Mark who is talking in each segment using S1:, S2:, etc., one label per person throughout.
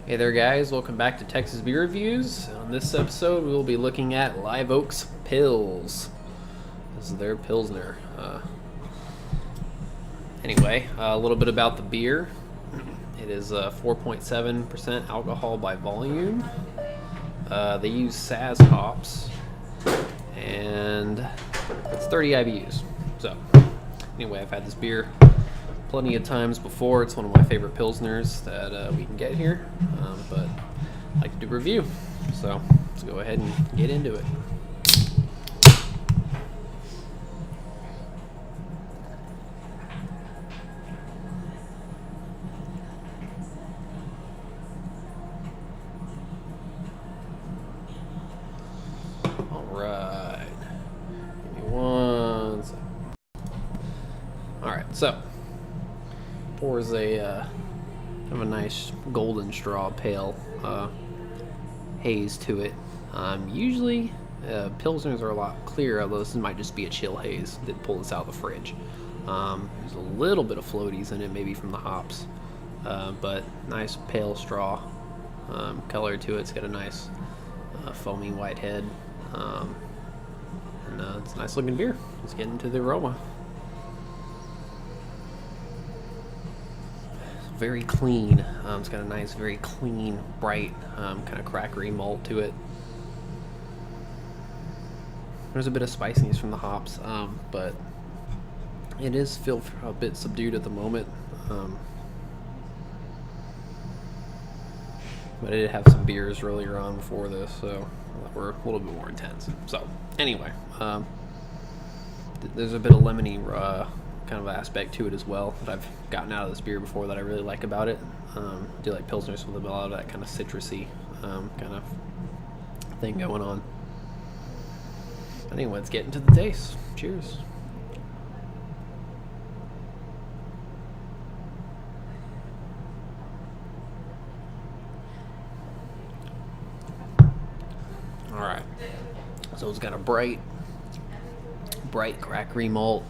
S1: Hey there, guys. Welcome back to Texas Beer Reviews. On this episode, we will be looking at Live Oak's Pilz. This is their Pilsner. Anyway, a little bit about the beer. It is 4.7% alcohol by volume. They use Saaz hops, and it's 30 IBUs. So, anyway, I've had this beer plenty of times before. It's one of my favorite Pilsners that we can get here, but I like to do a review. So let's go ahead and get into it. Alright, give me one second. Alright, so pours a kind of a nice golden straw pale haze to it. Usually Pilsners are a lot clearer, although this might just be a chill haze. Did pull this out of the fridge. There's a little bit of floaties in it, maybe from the hops, but nice pale straw color to it. It's got a nice foamy white head, and it's a nice looking beer. Let's get into the aroma. Very clean. It's got a nice, very clean, bright, kind of crackery malt to it. There's a bit of spiciness from the hops, but it is still a bit subdued at the moment. But I did have some beers earlier on before this, so that were a little bit more intense. So anyway, there's a bit of lemony kind of aspect to it as well that I've gotten out of this beer before that I really like about it. I do like Pilsners with a lot of that kind of citrusy kind of thing going on. Anyway, let's get into the taste. Cheers. Alright, so it's got a bright crackery malt.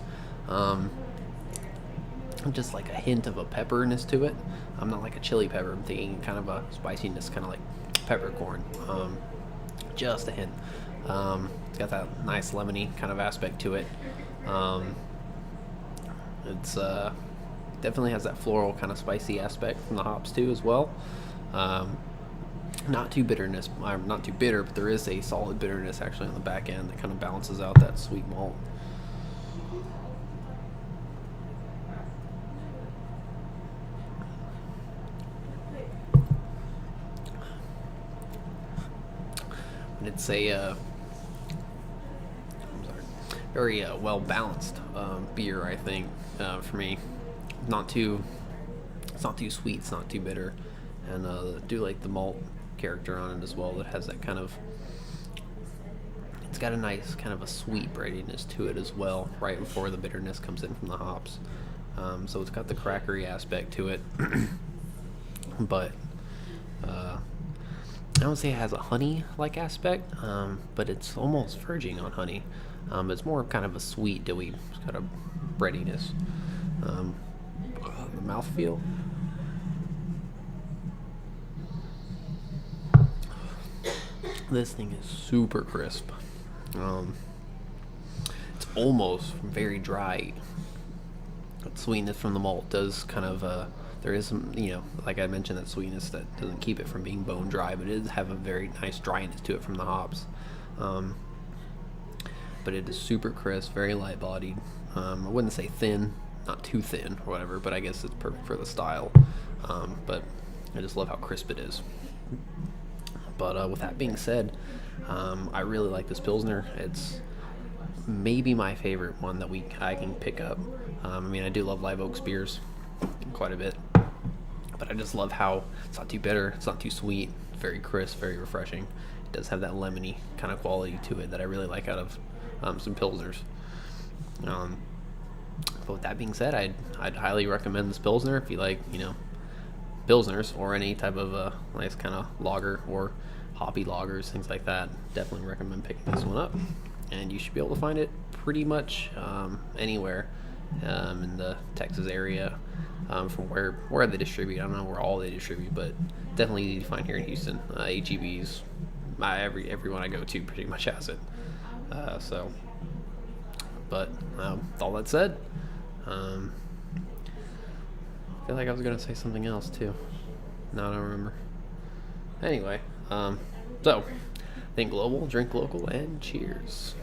S1: Just like a hint of a pepperiness to it. I'm not like a chili pepper. I'm thinking kind of a spiciness, kind of like peppercorn. Just a hint. It's got that nice lemony kind of aspect to it. It's definitely has that floral kind of spicy aspect from the hops too as well. Not too bitterness. Not too bitter, but there is a solid bitterness actually on the back end that kind of balances out that sweet malt. It's a very well balanced beer, I think, for me. It's not too sweet, it's not too bitter, and I do like the malt character on it as well. That has that kind of, it's got a nice kind of a sweet breadiness to it as well, right before the bitterness comes in from the hops. So it's got the crackery aspect to it, but I don't say it has a honey-like aspect, but it's almost verging on honey. It's more kind of a sweet, dewy kind of breadiness. The mouthfeel. This thing is super crisp. It's almost very dry. That sweetness from the malt does kind of there is some, like I mentioned, that sweetness that doesn't keep it from being bone dry, but it does have a very nice dryness to it from the hops. But it is super crisp, very light bodied. I wouldn't say thin, not too thin or whatever, but I guess it's perfect for the style. But I just love how crisp it is. But with that being said, I really like this Pilsner. It's maybe my favorite one that I can pick up. I do love Live Oak's beers quite a bit, but I just love how it's not too bitter, it's not too sweet, it's very crisp, very refreshing. It does have that lemony kind of quality to it that I really like out of some Pilsners. But with that being said, I'd highly recommend this Pilsner if you like, Pilsners or any type of nice kind of lager or hoppy lagers, things like that. Definitely recommend picking this one up, and you should be able to find it pretty much anywhere in the Texas area. from where they distribute. I don't know where all they distribute, but definitely easy to find here in Houston. HEB's, everyone I go to pretty much has it. But with all that said, I feel like I was gonna say something else too. No, I don't remember. Anyway, so think global, drink local, and cheers.